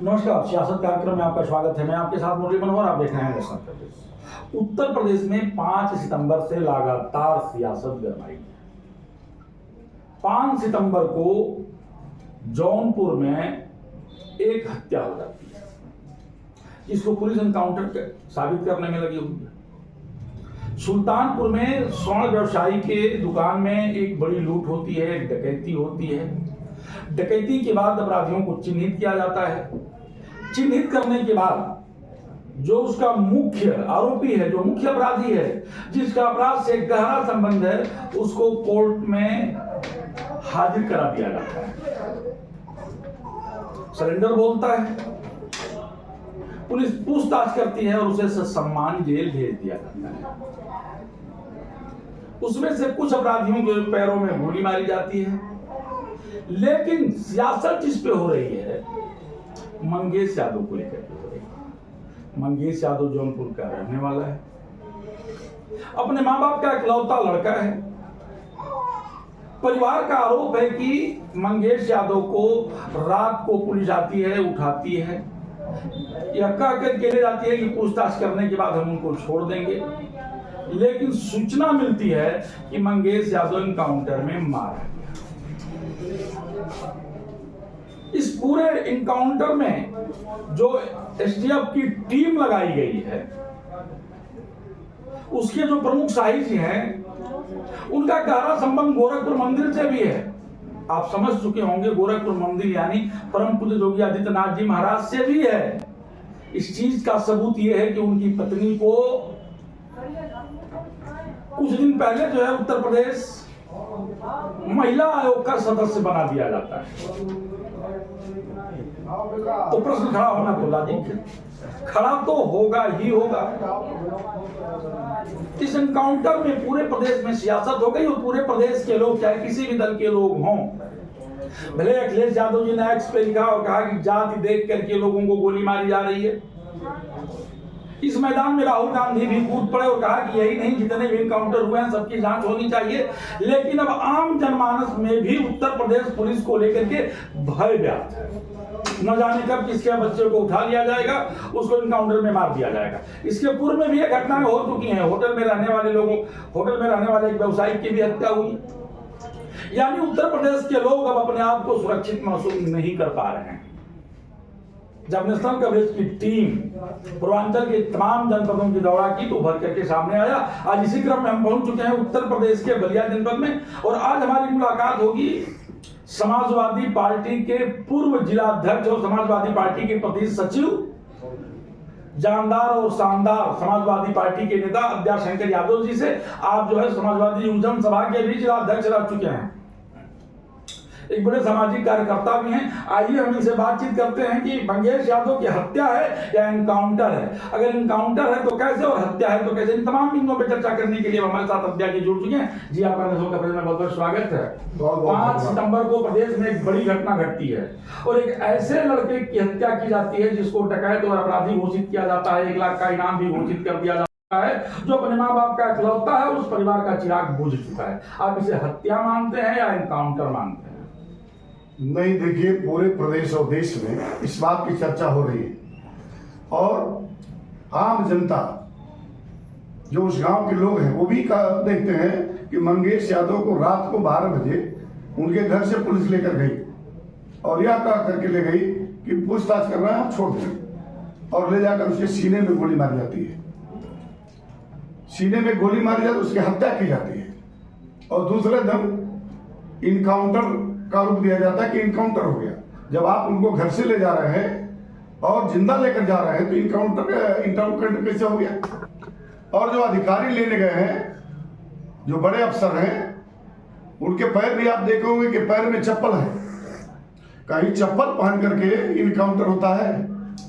नमस्कार, सियासत कार्यक्रम में आपका स्वागत है। मैं आपके साथ मुरली मनोहर, आप देख रहे हैं नेशनल प्रदेश। उत्तर प्रदेश में 5 सितंबर से लगातार सियासत गरमाई है। 5 सितंबर को जौनपुर में एक हत्या हो जाती है, जिसको पुलिस एनकाउंटर साबित करने में लगी हुई है। सुल्तानपुर में स्वर्ण व्यवसायी के दुकान में एक बड़ी लूट होती है, एक डकैती होती है। डकैती के बाद अपराधियों को चिन्हित किया जाता है। चिन्हित करने के बाद जो उसका मुख्य आरोपी है, जो मुख्य अपराधी है, जिसका अपराध से गहरा संबंध है, उसको कोर्ट में हाजिर करा दिया जाता है। सरेंडर बोलता है, पुलिस पूछताछ करती है और उसे ससम्मान जेल भेज दिया जाता है। उसमें से कुछ अपराधियों के पैरों में गोली मारी जाती है। लेकिन सियासत जिस पे हो रही है, मंगेश यादव को लेकर हो रही है। मंगेश यादव जौनपुर का रहने वाला है, अपने माँ बाप का इकलौता लड़का है। परिवार का आरोप है कि मंगेश यादव को रात को पुलिस आती है, उठाती है, यह कहकर के ले जाती है कि पूछताछ करने के बाद हम उनको छोड़ देंगे। लेकिन सूचना मिलती है कि मंगेश यादव एनकाउंटर में मारा गया। इस पूरे एनकाउंटर में जो एसटीएफ की टीम लगाई गई है, उसके जो प्रमुख शाही जी हैं, उनका गहरा संबंध गोरखपुर मंदिर से भी है। आप समझ चुके होंगे, गोरखपुर मंदिर यानी परम पूज्य योगी आदित्यनाथ जी महाराज से भी है। इस चीज का सबूत यह है कि उनकी पत्नी को कुछ दिन पहले जो है उत्तर प्रदेश महिला आयोग का सदस्य बना दिया जाता है। तो प्रश्न खड़ा होना तो लाजिक खड़ा तो होगा ही होगा। इस एनकाउंटर में पूरे प्रदेश में सियासत हो गई और पूरे प्रदेश के लोग, चाहे किसी भी दल के लोग हों, भले अखिलेश यादव जी ने एक्स पे लिखा और कहा कि जाति देख करके लोगों को गोली मारी जा रही है। इस मैदान में राहुल गांधी भी कूद पड़े और कहा कि यही नहीं, जितने भी एनकाउंटर हुए हैं सबकी जांच होनी चाहिए। लेकिन अब आम जनमानस में भी उत्तर प्रदेश पुलिस को लेकर के भय व्याप्त है। न जाने कब किसके बच्चे को उठा लिया जाएगा, उसको एनकाउंटर में मार दिया जाएगा। इसके पूर्व में भी ये घटनाएं हो चुकी हैं। होटल में रहने वाले एक व्यवसायी की भी हत्या हुई। यानी उत्तर प्रदेश के लोग अब अपने आप को सुरक्षित महसूस नहीं कर पा रहे हैं। जब नेशनल कवरेज की टीम पूर्वांचल के तमाम जनपदों की दौरा की तो उभर करके सामने आया। आज इसी क्रम में हम पहुंच चुके हैं उत्तर प्रदेश के बलिया जनपद में, और आज हमारी मुलाकात होगी समाजवादी पार्टी के पूर्व जिला अध्यक्ष और समाजवादी पार्टी के प्रदेश सचिव, जानदार और शानदार समाजवादी पार्टी के नेता अद्याशंकर यादव जी से। आप जो है समाजवादी युवजन सभा के भी जिला अध्यक्ष रह चुके हैं, एक बड़े सामाजिक कार्यकर्ता भी हैं। आइए हम इनसे बातचीत करते हैं कि मंगेश यादव की हत्या है या एनकाउंटर है। अगर एनकाउंटर है तो कैसे, और हत्या है तो कैसे, इन तमाम बिंदुओं पर चर्चा करने के लिए हमारे साथ अध्यक्ष जुड़ चुके हैं। जी, आपका नेशनल कवरेज में बहुत बहुत स्वागत है। 5 सितंबर को प्रदेश में एक बड़ी घटना घटती है और एक ऐसे लड़के की हत्या की जाती है जिसको डकैत और अपराधी घोषित किया जाता है। 1 लाख का इनाम भी घोषित कर दिया जाता है, जो अपने माँ बाप का इकलौता है, उस परिवार का चिराग बुझ चुका है। आप इसे हत्या मानते हैं या एनकाउंटर मानते हैं? नहीं, देखिए, पूरे प्रदेश और देश में इस बात की चर्चा हो रही है और आम जनता जो उस गांव के लोग हैं वो भी देखते हैं कि मंगेश यादव को रात को 12 बजे उनके घर से पुलिस लेकर गई और यह कह करके ले गई कि पूछताछ कर रहे हैं, आप छोड़ दें, और ले जाकर उसके सीने में गोली मारी जाती है। सीने में गोली मारी जाती है, उसकी हत्या की जाती है और दूसरे दम इनकाउंटर का रूप दिया जाता है कि इनकाउंटर हो गया। जब आप उनको घर से ले जा रहे हैं और जिंदा लेकर जा रहे हैं तो इनकाउंटर कैसे हो गया? और जो अधिकारी लेने गए हैं, जो बड़े अफसर हैं, उनके पैर भी आप देखे होंगे कि पैर में चप्पल है। कहीं चप्पल पहन करके इनकाउंटर होता है?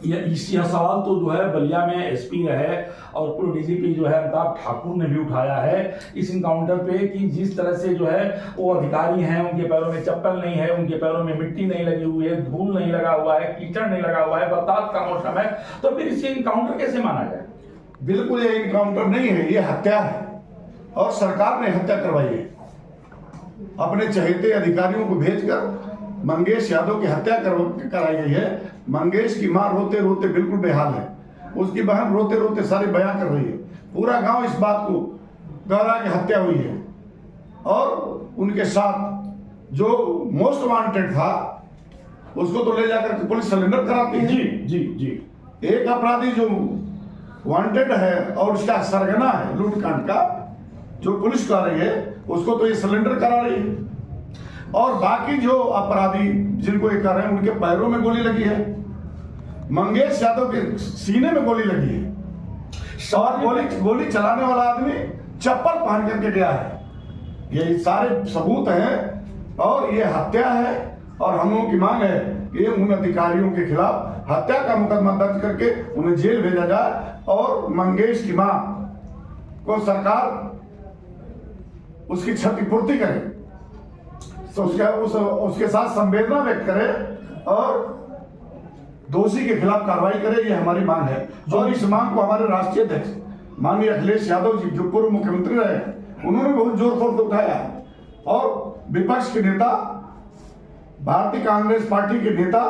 यह सवाल तो जो है बलिया में एसपी रहे और पूर्व डीजीपी जो है अमिताभ ठाकुर ने भी उठाया है इस इनकाउंटर पे, कि जिस तरह से जो है वो अधिकारी हैं, उनके पैरों में चप्पल नहीं है, उनके पैरों में मिट्टी नहीं लगी हुई है, धूल नहीं लगा हुआ है, कीचड़ नहीं लगा हुआ है, बरसात का मौसम है, तो फिर इसे इनकाउंटर कैसे माना जाए? बिल्कुल ये इनकाउंटर नहीं है, ये हत्या है और सरकार ने हत्या करवाई है। अपने चहेते अधिकारियों को भेजकर मंगेश यादव की हत्या कराई गई है। मंगेश की मां रोते रोते बिल्कुल बेहाल है, उसकी बहन रोते रोते सारे बयां कर रही है। पूरा गांव इस बात को कह रहा है कि हत्या हुई है। और उनके साथ जो मोस्ट वांटेड था उसको तो ले जाकर के पुलिस सरेंडर कराती है। जी जी जी। एक अपराधी जो वांटेड है और उसका सरगना है लूटकांड का, जो पुलिस कर रही है उसको तो ये सरेंडर करा रही है। और बाकी जो अपराधी जिनको ये कर रहे हैं उनके पैरों में गोली लगी है, मंगेश यादव के सीने में गोली लगी है और गोली चलाने वाला आदमी चप्पल पहन करके गया है। ये सारे सबूत हैं और ये हत्या है। और हम लोगों की मांग है कि उन अधिकारियों के खिलाफ हत्या का मुकदमा दर्ज करके उन्हें जेल भेजा जाए और मंगेश की मां को सरकार उसकी क्षतिपूर्ति करे, तो उसके साथ संवेदना व्यक्त करे और दोषी के खिलाफ कार्रवाई करे। ये हमारी मांग है। और इस मांग को हमारे राष्ट्रीय अध्यक्ष माननीय अखिलेश यादव जी, जो पूर्व मुख्यमंत्री रहे, उन्होंने बहुत जोर शोर से उठाया। और विपक्ष के नेता, भारतीय कांग्रेस पार्टी के नेता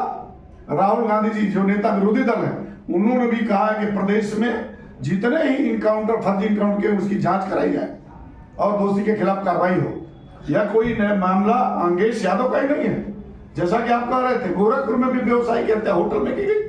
राहुल गांधी जी, जो नेता विरोधी दल है, उन्होंने भी कहा है कि प्रदेश में जितने ही इनकाउंटर, फर्जी इनकाउंटर के, उसकी जांच कराई जाए और दोषी के खिलाफ कार्रवाई हो। यह कोई मामला मंगेश यादव का ही नहीं है। जैसा कि आप कह रहे थे, गोरखपुर में भी व्यवसायी की हत्या होटल में की गई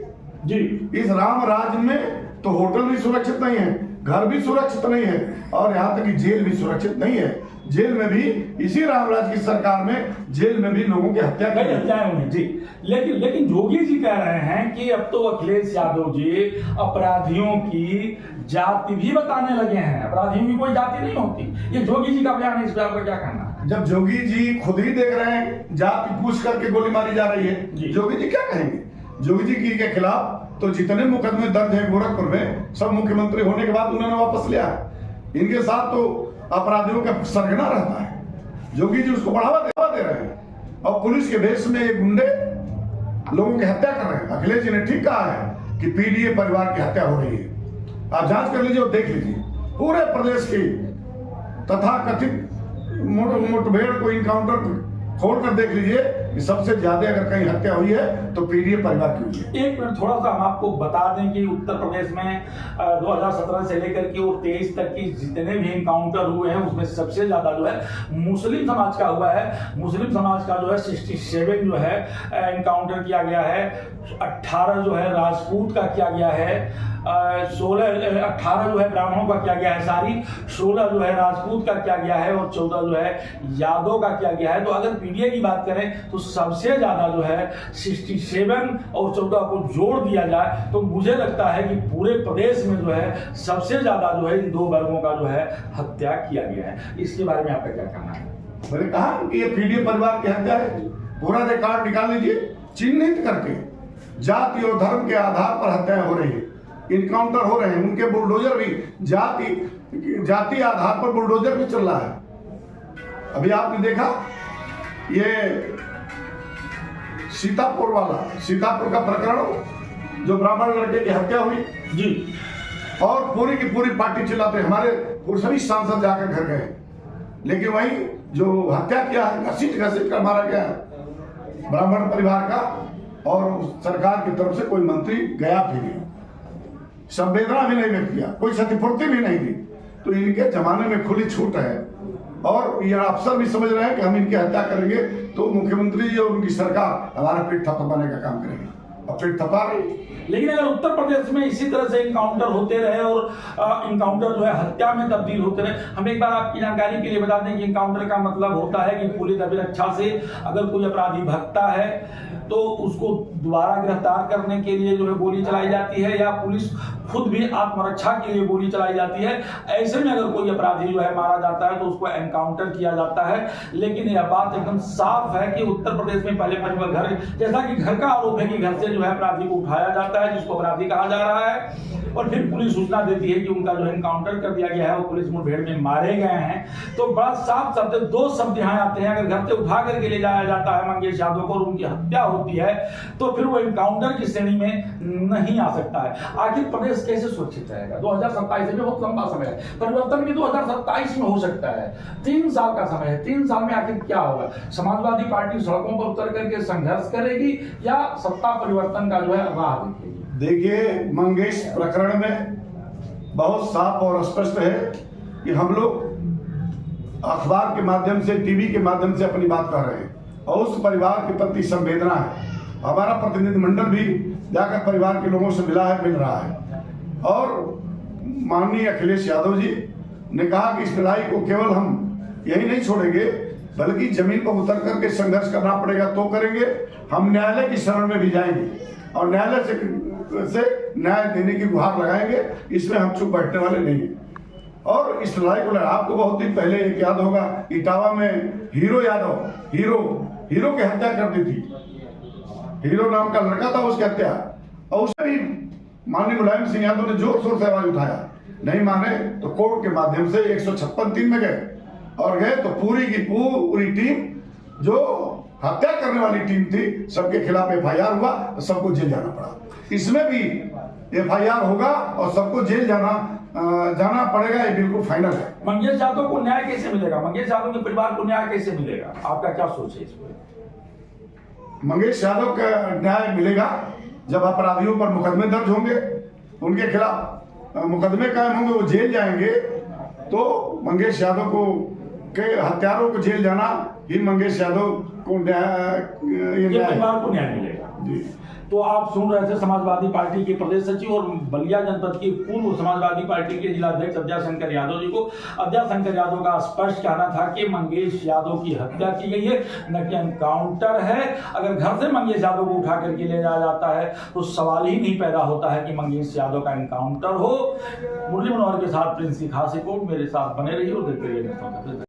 जी। इस राम राज्य में तो होटल भी सुरक्षित नहीं है, घर भी सुरक्षित नहीं है और यहाँ तक कि जेल भी सुरक्षित नहीं है। जेल में भी इसी रामराज की सरकार में जेल में भी लोगों की हत्याएं हुई जी। लेकिन योगी जी कह रहे हैं कि अब तो अखिलेश यादव जी अपराधियों की जाति भी बताने लगे हैं। अपराधियों की कोई जाति नहीं होती। ये योगी जी का बयान है, इस पर आपका क्या कहना है? जब योगी जी खुद ही देख रहे हैं जाति पूछ करके गोली मारी जा रही है, योगी जी क्या कहेंगे? योगी जी के खिलाफ तो जितने मुकदमे दर्ज हैं गोरखपुर में, सब मुख्यमंत्री होने के बाद उन्होंने वापस लिया है। इनके साथ तो अपराधियों का सरगना रहता है। योगी जी उसको बढ़ावा दे रहे हैं और पुलिस के भेष में ये गुंडे लोगों की हत्या कर रहे हैं। अखिलेश जी ने ठीक कहा है कि पीडीए परिवार की हत्या हो रही है। आप जांच कर लीजिए और देख लीजिए पूरे प्रदेश की तथाकथित मुठभेड़ को इनकाउंटर खोल कर देख लीजिए कि सबसे ज्यादा अगर कहीं हत्या हुई है तो पीडीए परिवार की हुई है। एक मिनट थोड़ा सा हम आपको बता दें कि उत्तर प्रदेश में 2017 से लेकर के और 23 तक की जितने भी इनकाउंटर हुए हैं उसमें सबसे ज्यादा जो है मुस्लिम समाज का हुआ है। मुस्लिम समाज का जो है 67 जो है इनकाउंटर किया गया है, 18 जो है राजपूत का किया गया है, 18 जो है ब्राह्मणों का किया गया है, 16 जो है राजपूत का किया गया है और 14 जो है यादव का किया गया है। तो अगर पीडीए की बात करें तो सबसे ज्यादा जो है 67 और 14 को जोड़ दिया जाए तो मुझे लगता है कि पूरे प्रदेश में जो है सबसे ज्यादा जो है इन दो वर्गों का जो है हत्या किया गया है। इसके बारे में आपका क्या कहना है? मैंने कहा कि ये पीडीए परिवार की हत्या है। पूरा रिकॉर्ड निकाल लीजिए, चिन्हित करके जाति और धर्म के आधार पर हत्याएं हो रही है, इनकाउंटर हो रहे हैं। उनके बुलडोजर भी जाति आधार पर बुलडोजर भी चल रहा है। अभी आपने देखा ये सीतापुर का प्रकरण, जो ब्राह्मण लड़के की हत्या हुई जी, और पूरी की पूरी पार्टी चिल्लाते, हमारे सभी सांसद जाकर घर गए, लेकिन वही जो हत्या किया है घसीट कर मारा गया है ब्राह्मण परिवार का, और सरकार की तरफ से कोई मंत्री गया भी नहीं, संवेदना भी नहीं व्यक्त किया, कोई क्षतिपूर्ति भी नहीं दी। तो इनके जमाने में खुली छूट है और ये अफसर भी समझ रहे हैं कि हम इनकी हत्या करेंगे तो मुख्यमंत्री जी और उनकी सरकार हमारा पीठ थपथपाने का काम करेगी और पीठ थपा रही। लेकिन अगर उत्तर प्रदेश में इसी तरह से इनकाउंटर होते रहे और इनकाउंटर जो है हत्या में तब्दील होते रहे, हम एक बार आपकी जानकारी के लिए बता दें कि इनकाउंटर का मतलब होता है कि पुलिस अभिरक्षा से अगर कोई अपराधी भागता है तो उसको दोबारा गिरफ्तार करने के लिए जो है गोली चलाई जाती है, या पुलिस खुद भी आत्मरक्षा के लिए गोली चलाई जाती है। ऐसे में अगर कोई अपराधी जो है मारा जाता है तो उसको एनकाउंटर किया जाता है। लेकिन यह बात एकदम साफ है कि उत्तर प्रदेश में पहले घर, जैसा कि घर का आरोप है कि घर से जो है अपराधी को उठाया जाता है, जिसको अपराधी कहा जा रहा है, और फिर पुलिस सूचना देती है कि उनका जो एनकाउंटर कर दिया गया है, वो पुलिस मुठभेड़ में मारे गए हैं, तो बड़ा साफ शब्द दो शब्द यहाँ आते हैं। अगर घर से उठा करके ले जाया जाता है मंगेश यादव को और उनकी हत्या होती है तो फिर वो एनकाउंटर की श्रेणी में नहीं आ सकता है। आखिर प्रदेश कैसे सुरक्षित रहेगा? 2027 में बहुत लंबा समय है, परिवर्तन भी 2027 में हो सकता है। 3 साल का समय है, 3 साल में आखिर क्या होगा? समाजवादी पार्टी सड़कों पर उतर करके संघर्ष करेगी या सत्ता परिवर्तन का जो है राह देखेगी? देखिए, मंगेश प्रकरण में बहुत साफ और स्पष्ट है कि हम लोग अखबार के माध्यम से, टीवी के माध्यम से अपनी बात कर रहे हैं और उस परिवार के प्रति संवेदना है। हमारा प्रतिनिधिमंडल भी जाकर परिवार के लोगों से मिला है, मिल रहा है। और माननीय अखिलेश यादव जी ने कहा कि इस लड़ाई को केवल हम यही नहीं छोड़ेंगे, बल्कि जमीन पर उतर करके संघर्ष करना पड़ेगा तो करेंगे। हम न्यायालय की शरण में भी जाएंगे और न्यायालय से न्याय देने की गुहार लगाएंगे। इसमें हम चुप बैठने वाले नहीं हैं। और इस लड़ाई को आपको बहुत दिन पहले एक याद होगा, इटावा में हीरो यादव, हीरो की हत्या कर दी थी। हीरो नाम का लड़का था, उसकी हत्या, और उसमें भी माननीय मुलायम सिंह यादव ने जोर शोर से आवाज उठाया। नहीं माने तो कोर्ट के माध्यम से 156(3) में गए और गए तो पूरी की पूरी टीम, जो हत्या करने वाली टीम थी, सबके खिलाफ FIR हुआ, सबको जेल जाना पड़ा। इसमें भी FIR होगा और सबको जेल जाना पड़ेगा, ये बिल्कुल फाइनल है। मंगेश यादव को न्याय कैसे मिलेगा? मंगेश यादव के परिवार को न्याय कैसे मिलेगा? आपका क्या सोच है इस पर? मंगेश यादव का न्याय मिलेगा जब अपराधियों पर मुकदमे दर्ज होंगे, उनके खिलाफ मुकदमे कायम होंगे, वो जेल जाएंगे, तो मंगेश यादव को के हत्यारों को जेल जाना ही मंगेश यादव को परिवार को न्याय मिलेगा जी। तो आप सुन रहे थे समाजवादी पार्टी के प्रदेश सचिव और बलिया जनपद के पूर्व समाजवादी पार्टी के जिलाध्यक्ष अद्या शंकर यादव जी को। अद्या शंकर यादव का स्पष्ट कहना था कि मंगेश यादव की हत्या की गई है, न कि एनकाउंटर है। अगर घर से मंगेश यादव को उठा करके ले जाया जाता है तो सवाल ही नहीं पैदा होता है कि मंगेश यादव का एनकाउंटर हो। मुरली मनोहर के साथ प्रिंस खास रिपोर्ट, मेरे साथ बने रहिए और देखते रहिए।